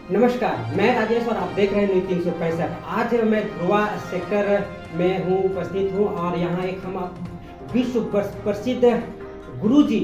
नमस्कार, मैं राजेश और आप देख रहे हैं न्यूज़ 365। आज मैं ध्रुवा सेक्टर में उपस्थित हूँ और यहाँ एक हम विश्व प्रसिद्ध गुरुजी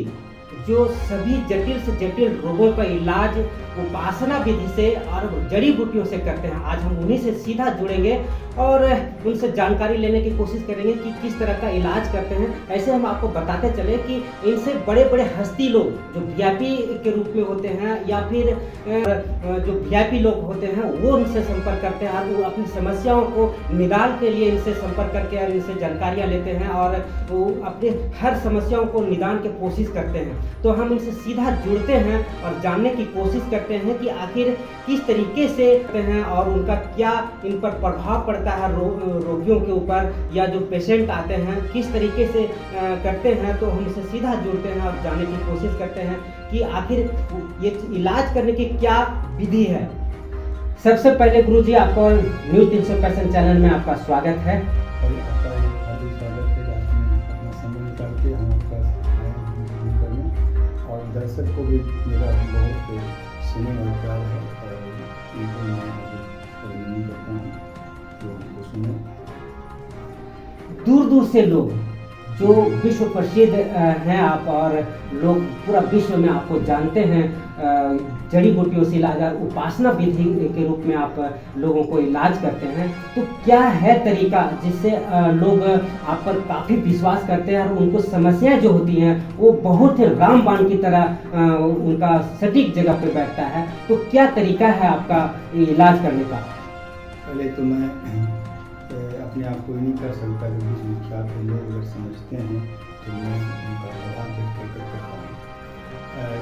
जो सभी जटिल से जटिल रोगों का इलाज उपासना विधि से और जड़ी बूटियों से करते हैं। आज हम उन्हीं से सीधा जुड़ेंगे और उनसे जानकारी लेने की कोशिश करेंगे कि किस तरह का इलाज करते हैं। ऐसे हम आपको बताते चले कि इनसे बड़े बड़े हस्ती लोग जो वीआईपी के रूप में होते हैं या फिर जो वीआईपी लोग होते हैं वो इनसे संपर्क करते हैं और वो अपनी समस्याओं को निदान के लिए इनसे संपर्क करके और इनसे जानकारियाँ लेते हैं और वो अपने हर समस्याओं को निदान की कोशिश करते हैं। तो हम इनसे सीधा जुड़ते हैं और जानने की कोशिश करते हैं कि आखिर किस तरीके से करते हैं और उनका क्या इन पर प्रभाव पड़ता है रोगियों के ऊपर या जो पेशेंट आते हैं किस तरीके से करते हैं। तो हम इनसे सीधा जुड़ते हैं और जानने की कोशिश करते हैं कि आखिर ये इलाज करने की क्या विधि है। सबसे पहले गुरुजी आपको न्यूज़ 365 चैनल में आपका स्वागत है। दर्शक को भी मेरा बहुत स्नेह और प्यार है और उनको मैं अभिनंदन करता हूँ जो उनको सुने। दूर दूर से लोग जो विश्व प्रसिद्ध हैं आप और लोग पूरा विश्व में आपको जानते हैं, जड़ी बूटियों से इलाज और उपासना विधि के रूप में आप लोगों को इलाज करते हैं। तो क्या है तरीका जिससे लोग आप पर काफ़ी विश्वास करते हैं और उनको समस्याएं जो होती हैं वो बहुत ही रामबाण की तरह उनका सटीक जगह पे बैठता है। तो क्या तरीका है आपका इलाज करने का? पहले तो मैं अपने आप को नहीं कर सकता कि विश्वविख्यात लोग अगर समझते हैं तो मैं उनका आभार व्यक्त करता हूँ।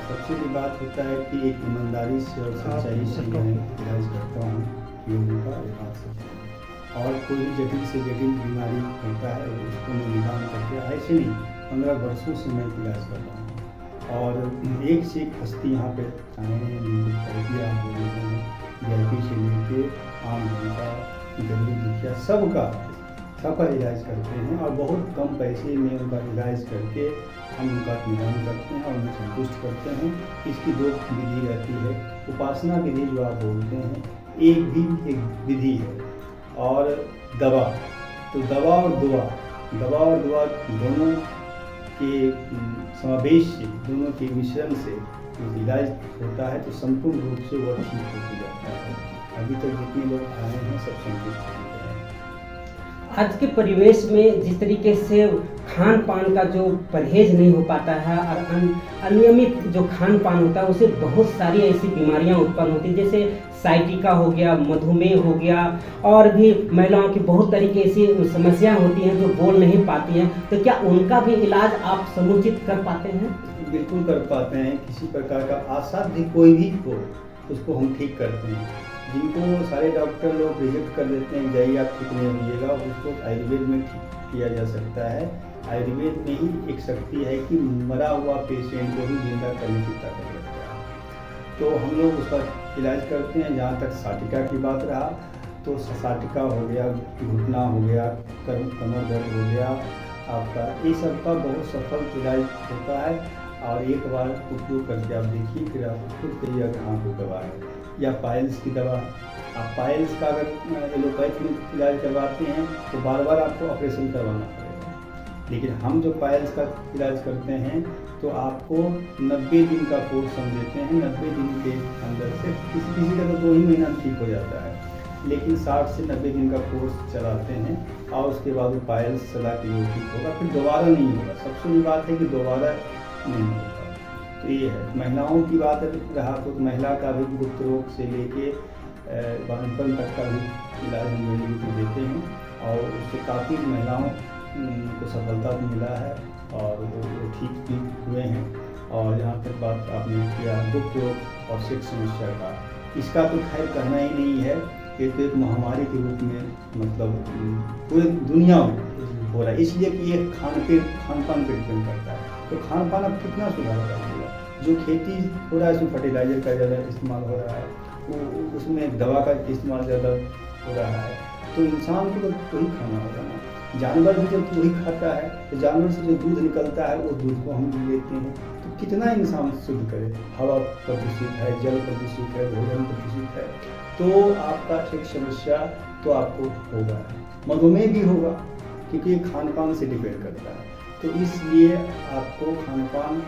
सबसे बड़ी बात होता है कि एक ईमानदारी से और सच्चाई से मैं इलाज करता हूँ लोगों का इलाज करता हूँ। और कोई भी जटिल से जटिल बीमारी होता है उसको मैं निदान करके ऐसे नहीं 15 वर्षों से मैं इलाज कर रहा हूँ। और एक से एक हस्ती यहाँ पे आए हैं, थेरेपियाँ हो रही हैं, वीआईपी से लेके आम जनता गरीब दुखिया सबका इलाज करते हैं और बहुत कम पैसे में उनका इलाज करके हम उनका निदान करते हैं और उन्हें संतुष्ट करते हैं। इसकी दो विधि रहती है। उपासना विधि जो आप बोलते हैं एक विधि है और दवा। तो दवा और दुआ दोनों के समावेश से, दोनों के मिश्रण से जो इलाज होता है तो संपूर्ण रूप से वह ठीक होती जाता है। अभी तक जितने लोग आए हैं सब संतुष्ट हो गए हैं। आज के परिवेश में जिस तरीके से खान पान का जो परहेज नहीं हो पाता है और अनियमित जो खान पान होता है उससे बहुत सारी ऐसी बीमारियां उत्पन्न होती हैं, जैसे साइटिका हो गया, मधुमेह हो गया और भी महिलाओं की बहुत तरीके ऐसी समस्याएं होती हैं जो बोल नहीं पाती हैं। तो क्या उनका भी इलाज आप समुचित कर पाते हैं? बिल्कुल कर पाते हैं। किसी प्रकार का असाध्य कोई भी हो उसको हम ठीक करते हैं। जिनको सारे डॉक्टर लोग रिजेक्ट कर देते हैं, जाइए आप ठीक नहीं होइएगा, उसको आयुर्वेद में ठीक किया जा सकता है। आयुर्वेद में ही एक शक्ति है कि मरा हुआ पेशेंट को ही जिंदा करने की ताकत रखता है। तो हम लोग उसका इलाज करते हैं। जहाँ तक साटिका की बात रहा तो साटिका हो गया, घुटना हो गया, कमर दर्द हो गया आपका, ये सब का बहुत सफल इलाज होता है। और एक बार उपयोग करके आप देखिए, फिर आप खुद कहिएगा कि हाँ कोई दवा है। या पाइल्स की दवा, आप पाइल्स का अगर एलोपैथ में इलाज करवाते हैं तो बार बार आपको ऑपरेशन करवाना पड़ेगा। लेकिन हम जो पाइल्स का इलाज करते हैं तो आपको 90 दिन का कोर्स हम देते हैं। 90 दिन के अंदर से किसी का तो 2 ही महीना ठीक हो जाता है, लेकिन 60 से 90 दिन का कोर्स चलाते हैं और उसके बाद वो पाइल्स चला के वो ठीक होगा, फिर दोबारा नहीं होगा। सबसे बड़ी बात है कि दोबारा नहीं होगा। तो ये है। महिलाओं की बात रहा तो महिला का भी गुप्त रोग से लेके बानपन तक का भी इलाज हम जड़ी बूटी देते हैं और उससे काफ़ी महिलाओं को सफलता भी मिला है और वो ठीक भी हुए हैं। और यहाँ तक बात आपने किया गुप्त रोग और सेक्स समस्या का, इसका तो खैर कहना ही नहीं है। ये तो एक महामारी के रूप में मतलब पूरी दुनिया में हो रहा है, इसलिए कि ये खान पान पर डिपेंड करता है। तो खान पान अब कितना सुधार करिएगा। जो खेती हो रहा है उसमें फर्टिलाइजर का ज़्यादा इस्तेमाल हो रहा है, उसमें दवा का इस्तेमाल ज़्यादा हो रहा है। तो इंसान को तो वही खाना होगा ना। जानवर भी जब वही खाता है तो जानवर से जो दूध निकलता है उस दूध को हम लेते हैं। तो कितना इंसान शुद्ध करे। हवा प्रदूषित है, जल प्रदूषित है, भोजन प्रदूषित है, तो आपका एक समस्या तो आपको होगा, मधुमेह भी होगा, क्योंकि ये खान पान से डिपेंड करता है। तो इसलिए आपको खान पान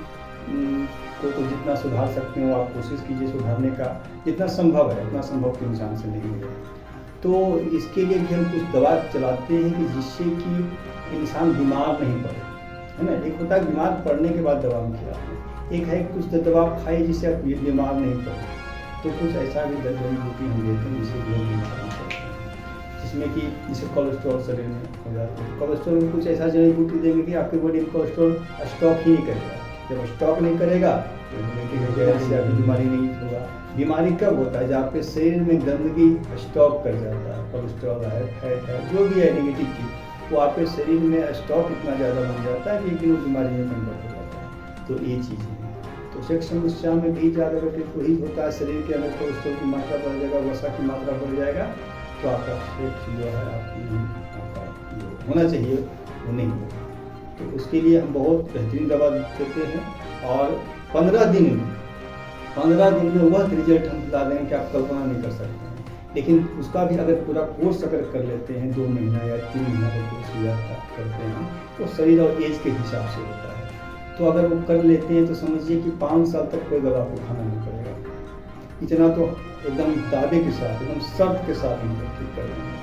को तो जितना सुधार सकते हो आप कोशिश कीजिए सुधारने का, जितना संभव है उतना संभव तो इंसान से नहीं है। तो इसके लिए भी हम कुछ दवा चलाते हैं कि जिससे कि इंसान बीमार नहीं पड़े, है ना। एक होता है बीमार पड़ने के बाद दवा हम खिलाते हैं, एक है कुछ दवा खाइए जिससे आप बीमार नहीं पड़े। तो कुछ ऐसा भी जड़ी बूटी हम देते हैं जिससे लोग बीमार नहीं पड़ते हैं, जिसमें कि जैसे कोलेस्ट्रॉल शरीर में हो जाता है। कोलेस्ट्रॉल में कुछ ऐसा जड़ी बूटी देंगे कि आपकी बॉडी में कोलेस्ट्रॉल स्टॉक ही नहीं करेगा। जब स्टॉक नहीं करेगा तो इससे आपकी बीमारी नहीं होगा। बीमारी कब होता है? जब आपके शरीर में गंदगी स्टॉक कर जाता है, कोलेस्ट्रॉल है, फैट है, जो भी है नेगेटिव चीज़, वो आपके शरीर में स्टॉक इतना ज़्यादा बन जाता है कि एक दिन वो बीमारी में कन्वर्ट हो जाता है। तो ये चीज़ें हैं। तो सेक्स समस्या में भी ज़्यादा घटित वही होता है, शरीर के अंदर कोलेस्ट्रॉल की मात्रा बढ़ जाएगा, वसा की मात्रा बढ़ जाएगा, तो आपका सेक्स जो है आपका जो होना चाहिए वो नहीं होगा। तो उसके लिए हम बहुत बेहतरीन दवा देते हैं और 15 दिन में वह रिजल्ट हम दिला देंगे कि आप कल्पना नहीं कर सकते हैं। लेकिन उसका भी अगर पूरा कोर्स अगर कर लेते हैं 2 महीना या 3 महीना का कोर्स करते हैं तो शरीर और एज के हिसाब से होता है। तो अगर वो कर लेते हैं तो समझिए कि 5 साल तक कोई दवा को खाना नहीं पड़ेगा। इतना तो एकदम दावे के साथ, एकदम शर्त के साथ हम ठीक कर लेंगे।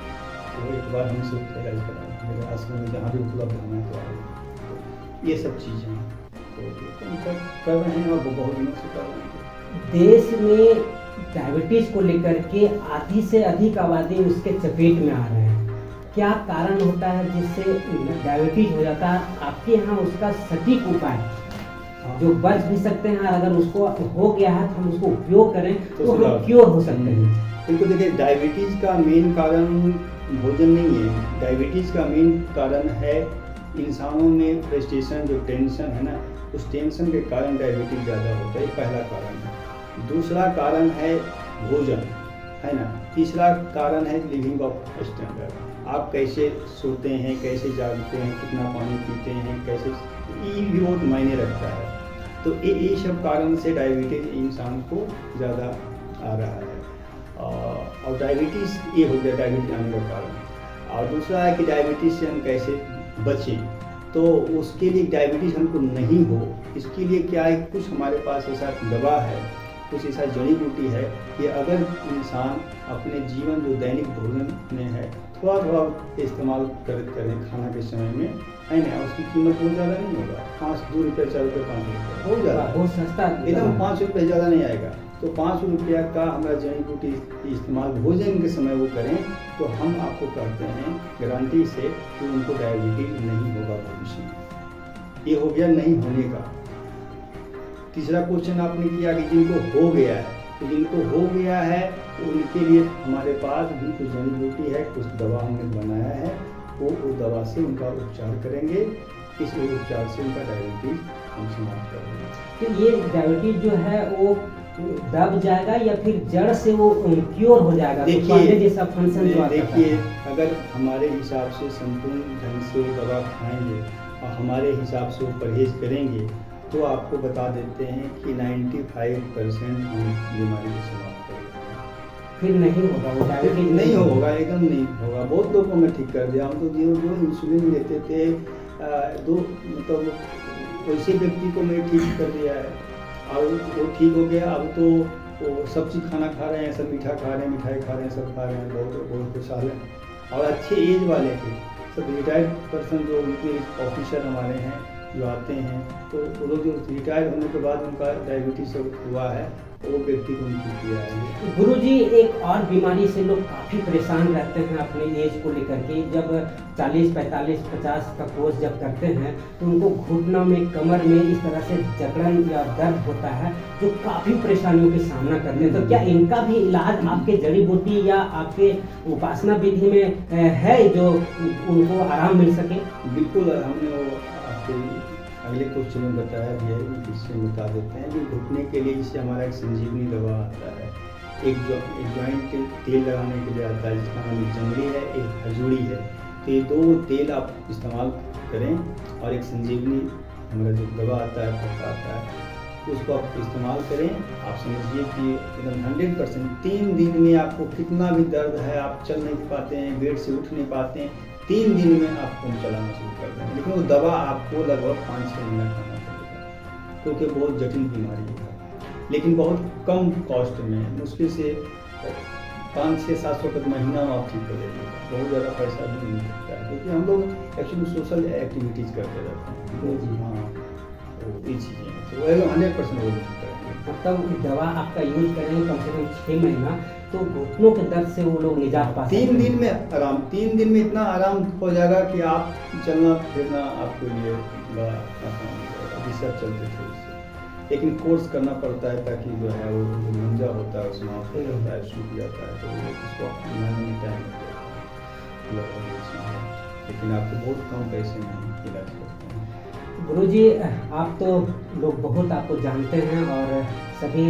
तो एक बार हमसे इलाज कराएं मेरे आश्रम में, जहाँ भी उपलब्ध होना है तो आए। ये सब चीज़ें हैं तो हम कर रहे हैं और वो बहुत दिनों से कर रहे हैं। देश में डायबिटीज को लेकर के आधी से अधिक आबादी उसके चपेट में आ रहे हैं। क्या कारण होता है जिससे डायबिटीज हो जाता है? आपके यहाँ उसका सटीक उपाय जो बच भी सकते हैं, अगर उसको हो गया है तो हम उसको उपयोग करें तो हम क्योर हो सकते हैं। बिल्कुल, देखिए डायबिटीज का मेन कारण भोजन नहीं है। डायबिटीज का मेन कारण है इंसानों में फ्रस्ट्रेशन, जो टेंशन है ना, उस टेंशन के कारण डायबिटीज ज़्यादा होता है, पहला कारण है। दूसरा कारण है भोजन, है ना। तीसरा कारण है लिविंग ऑफ स्टैंडर्ड, आप कैसे सोते हैं, कैसे जागते हैं, कितना पानी पीते हैं, कैसे, ये भी बहुत मायने रखता है। तो ये सब कारण से डायबिटीज इंसान को ज़्यादा आ रहा है। और डायबिटीज़ ये हो गया डायबिटीज आने का कारण। और दूसरा है कि डायबिटीज़ से हम कैसे बचें। तो उसके लिए डायबिटीज़ हमको नहीं हो, इसके लिए क्या है, कुछ हमारे पास ऐसा दवा है, कुछ ऐसा जड़ी बूटी है कि अगर इंसान अपने जीवन जो दैनिक भोजन में है थोड़ा थोड़ा इस्तेमाल करें खाना के समय में, है ना, उसकी कीमत बहुत ज़्यादा नहीं होगा। 2 रुपये 4 रुपये 5 रुपये बहुत ज़्यादा, बहुत सस्ता, एकदम 5 रुपये ज़्यादा नहीं आएगा। तो 5 रुपया का हमारा जड़ी बूटी इस्तेमाल भोजन के समय वो करें तो हम आपको कहते हैं गारंटी से कि उनको डायबिटीज नहीं होगा भविष्य में। ये हो गया नहीं होने का। तीसरा क्वेश्चन आपने किया कि जिनको हो गया है, तो जिनको हो गया है उनके लिए हमारे पास भी कुछ जड़ी बूटी है, कुछ दवा हमने बनाया है, वो उस दवा से उनका उपचार करेंगे। इस उपचार से उनका डायबिटीज हम समाप्त करेंगे। तो ये डायबिटीज जो है वो दब जाएगा या फिर जड़ से वो क्योर हो जाएगा? देखिए जैसा फंक्शन जो देखिए, अगर हमारे हिसाब से संपूर्ण ढंग से वो दवा खाएंगे और हमारे हिसाब से वो परहेज करेंगे तो आपको बता देते हैं कि 95% हम बीमारी को समाप्त कर देंगे। फिर नहीं होगा वो डायबिटीज? नहीं होगा, एकदम नहीं होगा। बहुत लोगों में ठीक कर दिया। हम तो जो इंसुलिन लेते थे मतलब वैसे व्यक्ति को मैं ठीक कर दिया है और वो ठीक हो गया। अब तो वो सब चीज़ खाना खा रहे हैं, सब मीठा खा रहे हैं, मिठाई खा रहे हैं, सब खा रहे हैं, बहुत खुशहाल हैं। और अच्छे एज वाले थे, सब रिटायर्ड पर्सन जो उनके ऑफिसर हमारे हैं जो आते हैं, तो वो लोग जो रिटायर होने के बाद उनका डायबिटीज सब हुआ है, वो व्यक्ति को ठीक किया है। गुरुजी, एक और बीमारी से लोग काफ़ी परेशान रहते हैं अपने एज को लेकर के। जब 40, 45, 50 का कोर्स जब करते हैं तो उनको घुटनों में, कमर में इस तरह से जकड़न या दर्द होता है जो काफ़ी परेशानियों का सामना करते हैं। तो क्या इनका भी इलाज आपके जड़ी बूटी या आपके उपासना विधि में है जो उनको आराम मिल सके? बिल्कुल, हमने वो आपको अगले क्वेश्चन में बताया भी है, इससे बता देते हैं कि घुटने के लिए इससे हमारा एक संजीवनी दवा आता है, एक जॉइंट तेल लगाने के लिए आता है जिसका नाम जंगली है, एक हजूड़ी है। तो ये 2 तेल आप इस्तेमाल करें और एक संजीवनी हमारा जो दवा आता है, पत्ता आता है, उसको आप इस्तेमाल करें। आप समझिए कि एकदम 100% 3 दिन में आपको कितना भी दर्द है, आप चल नहीं पाते हैं, बेड से उठ नहीं पाते हैं, 3 दिन में आप फोन चलाना शुरू कर देंगे। लेकिन वो दवा आपको लगभग 5-6 महीना खाना पड़ेगा, क्योंकि बहुत जटिल बीमारी है। लेकिन बहुत कम कॉस्ट में, मुश्किल से 500-700 तक महीना में आप ठीक हो जाइएगा। बहुत ज़्यादा पैसा भी नहीं लगता है, क्योंकि हम लोग एक्चुअली सोशल एक्टिविटीज़ करते रहते हैं। जी जी। हाँ, तो ये चीज़ें हैं, तो वो 100% वो ठीक करेंगे। मतलब दवा आपका यूज करेंगे कम से कम 6 महीना, तो घुटनों के दर्द से वो लोग निजात पा सकते हैं। 3 दिन में आराम, 3 दिन में इतना आराम हो जाएगा कि आप चलना फिरना आपके लिए बड़ा आसान हो जाएगा, जिससे आप चलते थे उससे। लेकिन कोर्स करना पड़ता है, ताकि जो है वो जो मंजा होता है उसमें हो जाता है, सूख जाता है, तो उसको बनाने में टाइम लग जाता है। लेकिन आपको बहुत कम पैसे में हम इलाज करते हैं। गुरुजी, आप तो लोग बहुत आपको जानते हैं और सभी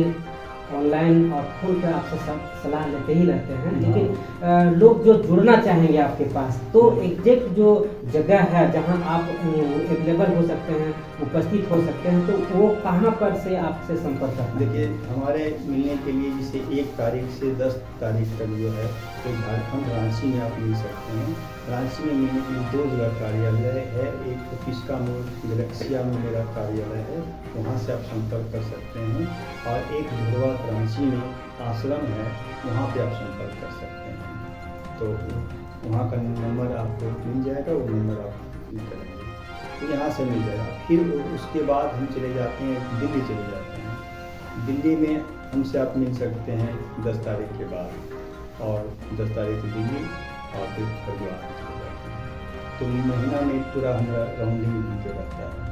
ऑनलाइन और फोन पर आपसे सब सलाह लेते ही रहते हैं, लेकिन लोग जो जुड़ना चाहेंगे आपके पास, तो एग्जैक्ट जो जगह है जहां आप अवेलेबल हो सकते हैं, उपस्थित हो सकते हैं, तो वो कहां पर से आपसे संपर्क करते हैं? देखिए, हमारे मिलने के लिए जैसे 1 तारीख से 10 तारीख तक जो है, तो झारखंड रांची में आप मिल सकते हैं। रांची में मिलने के लिए 2 जगह कार्यालय है। एक तो पिस्का मोड़ गैलेक्सिया में मेरा कार्यालय है, वहाँ से आप संपर्क कर सकते हैं। और एक धुरवा रांची में आश्रम है, वहाँ पे आप संपर्क कर सकते हैं। तो वहाँ का नंबर आपको मिल जाएगा, वो नंबर आप करेंगे तो यहाँ से मिल जाएगा। फिर उसके बाद हम चले जाते हैं, दिल्ली चले जाते हैं। दिल्ली में हमसे आप मिल सकते हैं 10 तारीख के बाद, और 10 तारीख को दिल्ली और फिर हरिद्वार चले जाते हैं। तो महीना में पूरा हमारा राउंडिंग घूमते रहता है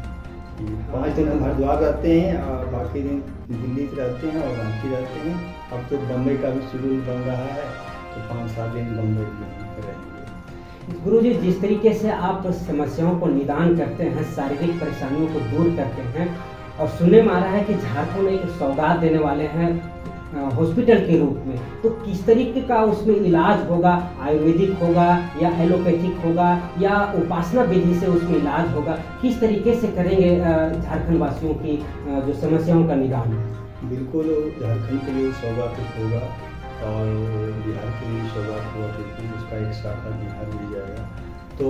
कि 5 दिन हम हरिद्वार रहते हैं और बाकी दिन दिल्ली रहते हैं और रांची रहते हैं। अब तो बम्बई का भी शेड्यूल बन रहा है, तो 5-7 दिन बम्बई भी हम रहेंगे। गुरुजी, जिस तरीके से आप समस्याओं को निदान करते हैं, शारीरिक परेशानियों को दूर करते हैं, और सुनने में आ रहा है कि झारखंड एक सौगात देने वाले हैं हॉस्पिटल के रूप में, तो किस तरीके का उसमें इलाज होगा? आयुर्वेदिक होगा या एलोपैथिक होगा या उपासना विधि से उसमें इलाज होगा? किस तरीके से करेंगे झारखंड वासियों की जो समस्याओं का निदान? बिल्कुल, झारखंड के लिए सौगात होगा और बिहार के लिए सौगात होगा, क्योंकि उसका एक शाखा बिहार मिल जाएगा। तो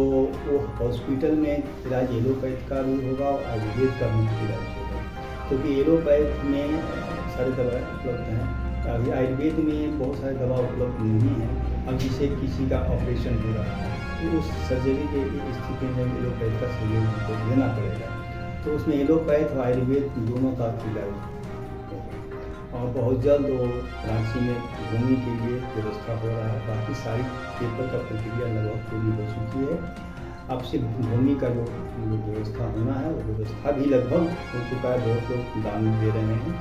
वो हॉस्पिटल में इलाज एलोपैथ का भी होगा और आयुर्वेद का भी इलाज होगा, क्योंकि एलोपैथ में सारी दवाएँ उपलब्ध हैं। अभी आयुर्वेद में बहुत सारी दवा उपलब्ध नहीं है। अब जैसे किसी का ऑपरेशन हो रहा है, तो उस सर्जरी के स्थिति में एलोपैथ का सहयोग हमको लेना पड़ेगा। तो उसमें एलोपैथ और आयुर्वेद दोनों का इलाज होगा। और बहुत जल्द वो रांची में भूमि के लिए व्यवस्था हो रहा है। बाकी सारी पेपर का प्रक्रिया लगभग पूरी हो चुकी है। अब सिर्फ भूमि का जो व्यवस्था होना है, वो व्यवस्था भी लगभग हो चुका है। बहुत लोग दान दे रहे हैं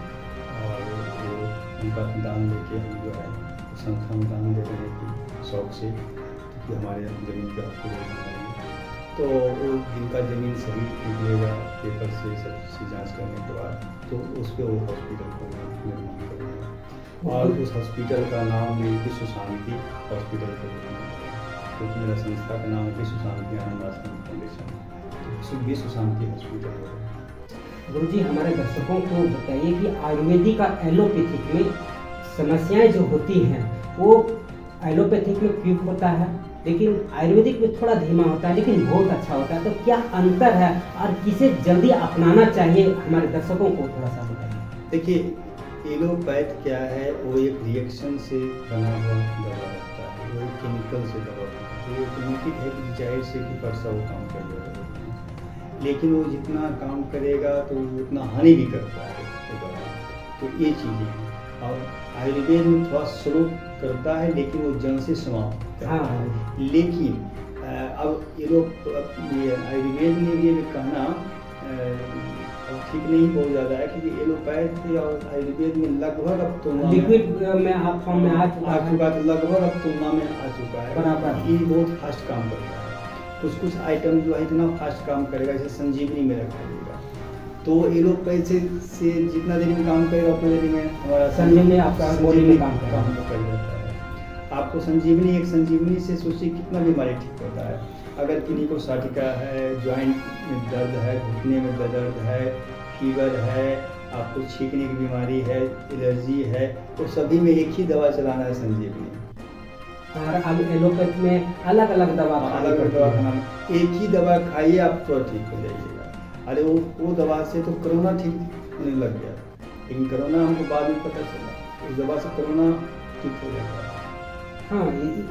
और वो उनका दान लेके हम जो है संस्था में दान दे रहे हैं कि शौक से, कि हमारे ज़मीन पे आपको बनाएंगे। तो वो जिनका ज़मीन सही निकलेगा पेपर से सब चीज़ जाँच करने के बाद, तो उस पर वो हॉस्पिटल को निर्माण करेंगे। और उस हॉस्पिटल का नाम भी विश्व शांति हॉस्पिटल के रूप में, क्योंकि मेरा संस्था का नाम है विश्व शांति आनंद आश्रम फाउंडेशन, विश्व शांति हॉस्पिटल होगा। गुरुजी, हमारे दर्शकों को बताइए कि आयुर्वेदिक और एलोपैथिक में समस्याएं जो होती हैं, वो एलोपैथिक में क्विक होता है, लेकिन आयुर्वेदिक में थोड़ा धीमा होता है, लेकिन बहुत अच्छा होता है। तो क्या अंतर है और किसे जल्दी अपनाना चाहिए? हमारे दर्शकों को थोड़ा सा बताइए। देखिए, एलोपैथ क्या है, वो एक रिएक्शन से बना हुआ दवा रहता है, वो एक केमिकल से दवा होता है। वो ऑटोमेटिक है कि जाहिर से कि परसा वो काम कर देगा, लेकिन वो जितना काम करेगा तो उतना हानि भी करता है वो दवा। तो ये चीज़ें हैं। और आयुर्वेद में थोड़ा स्लो करता है, लेकिन वो जन से समाप्त करता है। लेकिन अब ये लोग आयुर्वेद में ये कहना ठीक नहीं बहुत ज़्यादा है, क्योंकि एलोपैथ और आयुर्वेद में लगभग अब तुलना लिक्विड में आप फॉर्म में आ चुका है, लगभग अब तुलना में आ चुका है बराबर। ये बहुत फास्ट काम करता है। कुछ आइटम जो है इतना फास्ट काम करेगा, जैसे संजीवनी में रखिएगा, तो एलोपैथ से जितना देर में काम करेगा उतना देर में हमारा संजीवनी आपका बॉडी में काम कर जाता है। आपको संजीवनी, एक संजीवनी से सोचिए कितना बीमारी ठीक होता है। अगर किन्हीं को साटिका है, ज्वाइंट में दर्द है, घुटने में दर्द है, फीवर है, आपको छींकने की बीमारी है, एलर्जी है, तो सभी में एक ही दवा चलाना है, संजीवनी। और अब एलोपैथ में अलग अलग दवा अलग अलग दवा खाना, एक ही दवा खाइए आप तो ठीक हो जाइएगा। अरे वो दवा से तो कोरोना ठीक होने लग गया, लेकिन कोरोना हमको बाद में पता चला, उस दवा से कोरोना ठीक हो जाता है। हाँ,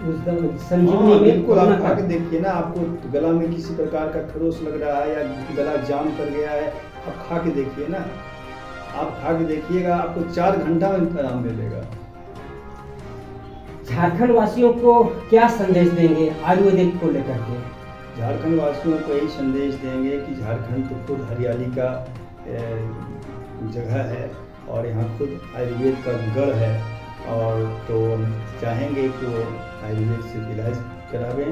उस दवा संजीवनी में बिल्कुल, आप खा के देखिए ना, आपको गला में किसी प्रकार का खरोच लग रहा है या गला जाम कर गया है, आप खा के देखिए ना, आप खा के देखिएगा, आपको 4 घंटा में आराम मिलेगा। झारखंड वासियों को क्या संदेश देंगे आयुर्वेदिक को लेकर के? झारखंड वासियों को यही संदेश देंगे कि झारखंड तो खुद हरियाली का जगह है और यहाँ खुद आयुर्वेद का गढ़ है, और तो चाहेंगे कि वो आयुर्वेद से इलाज करावें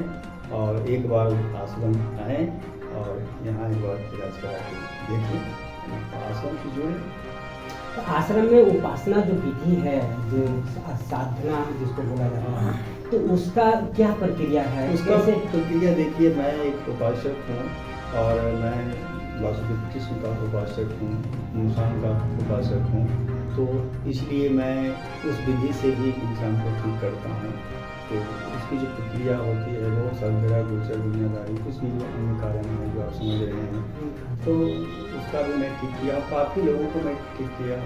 और एक बार आश्रम आएँ और यहाँ एक बार इलाज करा के देखें, आश्रम से जुड़ें। तो आश्रम में उपासना जो विधि है, जो साधना जिसको बोला जाता है, तो उसका क्या प्रक्रिया है? उसका प्रक्रिया देखिए, मैं एक उपासक हूँ और मैं वासुदेव कृष्ण का उपासक हूँ, मुसान का उपासक हूँ, तो इसलिए मैं उस विधि से भी इंसान को ठीक करता हूँ। तो उसकी जो प्रक्रिया होती है वो सलगरा गोचर दुनियादारी कुछ भी जो अन्य कारण है जो आप समझ रहे हैं, तो उसका भी मैं ठीक किया, काफ़ी लोगों को मैं ठीक किया।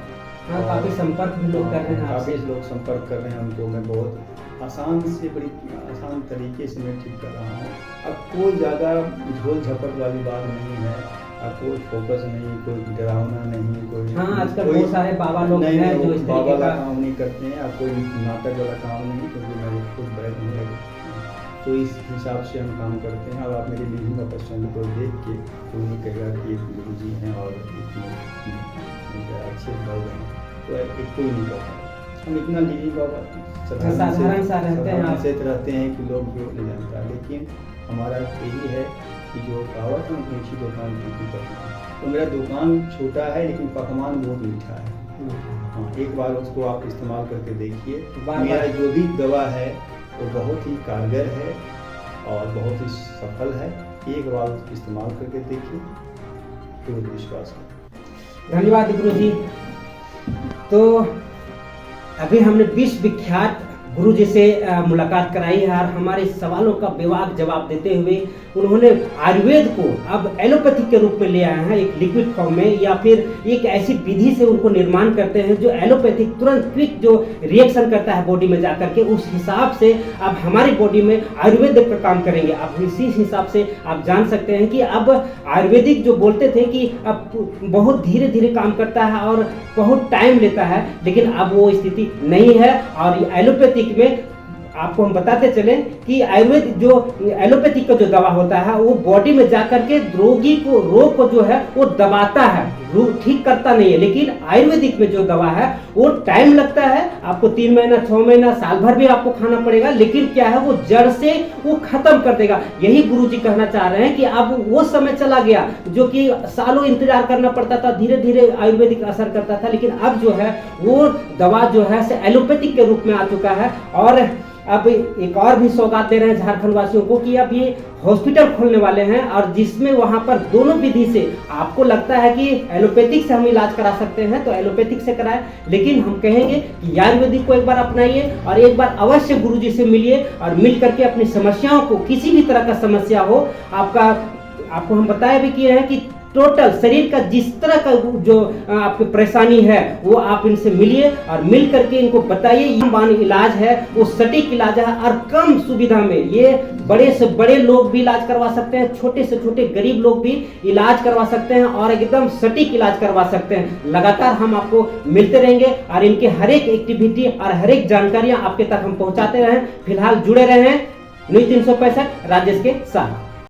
हाँ, काफ़ी संपर्क भी लोग कर रहे हैं, काफ़ी लोग संपर्क कर रहे हैं, उनको मैं बहुत आसान से, बड़ी आसान तरीके से मैं ठीक कर रहा हूँ। अब कोई ज़्यादा झोल झपट वाली बात नहीं है, अब कोई फोकस नहीं, कोई डरावना नहीं, कोई हाँ, आजकल बहुत सारे बाबा लोग हैं जो इस बाबा तरीके का का काम नहीं करते हैं, अब कोई नाटक वाला काम नहीं, क्योंकि मैं खुद बैठ नहीं लगे, तो इस हिसाब से हम काम करते हैं। और आप मेरे लिविंग का पर्सन को देख के तो नहीं कहेगा कि एक गुरु जी हैं और इतने अच्छे लोग हैं, तो एक कोई नहीं करता। हम इतना लिविंग का साधारण सा रहते हैं कि लोग जो नहीं जानता, लेकिन हमारा यही है कि जो कहावत है ऊँची दुकान ऊँची पकवान, तो मेरा दुकान छोटा है लेकिन पकवान बहुत मीठा है। हाँ, एक बार उसको आप इस्तेमाल करके देखिए, मेरा जो भी दवा है वो बहुत ही कारगर है और बहुत ही सफल है, एक बार इस्तेमाल करके देखिए तो विश्वास है। धन्यवाद गुरु जी। तो अभी हमने विश्वविख्यात गुरु जी से मुलाकात कराई है और हमारे सवालों का बेवाक जवाब देते हुए उन्होंने आयुर्वेद को अब एलोपैथी के रूप में ले आए हैं, एक लिक्विड फॉर्म में, या फिर एक ऐसी विधि से उनको निर्माण करते हैं जो एलोपैथिक तुरंत क्विक जो रिएक्शन करता है बॉडी में जाकर के, उस हिसाब से अब हमारी बॉडी में आयुर्वेद का काम करेंगे। अब इसी हिसाब से आप जान सकते हैं कि अब आयुर्वेदिक जो बोलते थे कि अब बहुत धीरे धीरे काम करता है और बहुत टाइम लेता है, लेकिन अब वो स्थिति नहीं है। और एलोपैथिक में आपको हम बताते चलें कि आयुर्वेद जो एलोपैथिक का जो दवा होता है वो बॉडी में जाकर के रोगी को, रोग को जो है वो दबाता है, ठीक करता नहीं है। लेकिन आयुर्वेदिक में जो दवा है वो टाइम लगता है, आपको 3 महीना 6 महीना साल भर भी आपको खाना पड़ेगा, लेकिन क्या है वो जड़ से वो खत्म कर देगा। यही गुरु जी कहना चाह रहे हैं कि अब वो समय चला गया जो कि सालों इंतजार करना पड़ता था, धीरे धीरे आयुर्वेदिक असर करता था, लेकिन अब जो है वो दवा जो है से एलोपैथिक के रूप में आ चुका है। और अब एक और भी सौगात दे रहे हैं झारखंड वासियों को कि अब ये हॉस्पिटल खोलने वाले हैं और जिसमें वहां पर दोनों विधि से आपको लगता है कि एलोपैथिक से हम इलाज करा सकते हैं तो एलोपैथिक से कराएं, लेकिन हम कहेंगे कि आयुर्वेदिक को एक बार अपनाइए और एक बार अवश्य गुरुजी से मिलिए और मिल करके अपनी समस्याओं को, किसी भी तरह का समस्या हो आपको हम बताया भी किए हैं कि टोटल शरीर का जिस तरह का जो आपकी परेशानी है वो आप इनसे मिलिए और मिल करके इनको बताइए। ये इलाज है वो सटीक इलाज है और कम सुविधा में, ये बड़े से बड़े लोग भी इलाज करवा सकते हैं, छोटे से छोटे गरीब लोग भी इलाज करवा सकते हैं और एकदम सटीक इलाज करवा सकते हैं। लगातार हम आपको मिलते रहेंगे और इनके हर एक एक्टिविटी और हर एक जानकारियां आपके तक हम पहुंचाते रहें। फिलहाल जुड़े रहें न्यूज़ 365 राजेश के साथ।